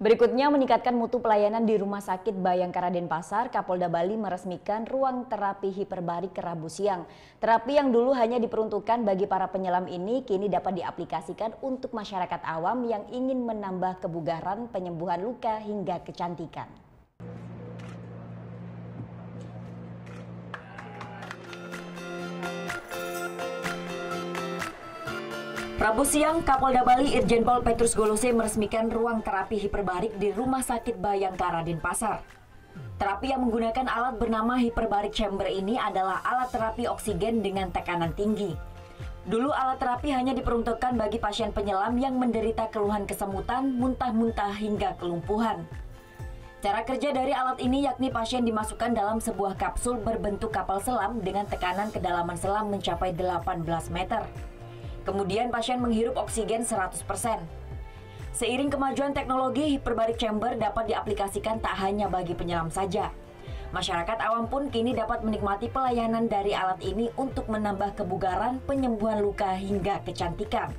Berikutnya, meningkatkan mutu pelayanan di Rumah Sakit Bayangkara Denpasar, Kapolda Bali meresmikan ruang terapi hiperbarik Rabu siang. Terapi yang dulu hanya diperuntukkan bagi para penyelam ini kini dapat diaplikasikan untuk masyarakat awam yang ingin menambah kebugaran, penyembuhan luka hingga kecantikan. Rabu siang, Kapolda Bali Irjen Pol Petrus Golose meresmikan ruang terapi hiperbarik di Rumah Sakit Bayangkara Denpasar. Terapi yang menggunakan alat bernama hyperbaric chamber ini adalah alat terapi oksigen dengan tekanan tinggi. Dulu alat terapi hanya diperuntukkan bagi pasien penyelam yang menderita keluhan kesemutan, muntah-muntah hingga kelumpuhan. Cara kerja dari alat ini yakni pasien dimasukkan dalam sebuah kapsul berbentuk kapal selam dengan tekanan kedalaman selam mencapai 18 meter. Kemudian pasien menghirup oksigen 100%. Seiring kemajuan teknologi, hyperbaric chamber dapat diaplikasikan tak hanya bagi penyelam saja. Masyarakat awam pun kini dapat menikmati pelayanan dari alat ini untuk menambah kebugaran, penyembuhan luka hingga kecantikan.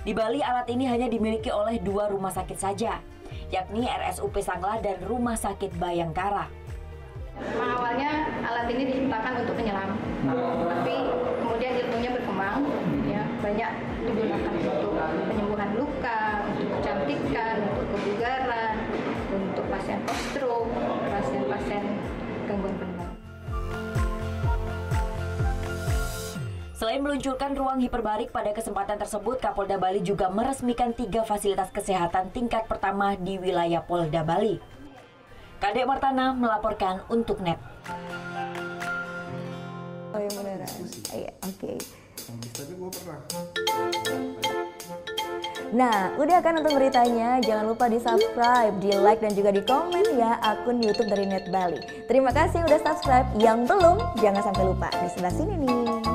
Di Bali, alat ini hanya dimiliki oleh 2 rumah sakit saja, yakni RSUP Sanglah dan Rumah Sakit Bayangkara. Awalnya alat ini diciptakan untuk penyelam, tapi kemudian ilmunya berkembang, banyak digunakan untuk penyembuhan luka, untuk kecantikan, untuk kebugaran, untuk pasien post-stroke, pasien-pasien gangguan pencernaan. Selain meluncurkan ruang hiperbarik pada kesempatan tersebut, Kapolda Bali juga meresmikan 3 fasilitas kesehatan tingkat pertama di wilayah Polda Bali. Kadek Martana melaporkan untuk NET. Oh yang beneran? Iya, oke. Tapi gue pernah. Nah, udah kan nonton beritanya? Jangan lupa di subscribe, di like, dan juga di komen ya akun YouTube dari Net Bali. Terima kasih udah subscribe. Yang belum, jangan sampai lupa. Di sebelah sini nih.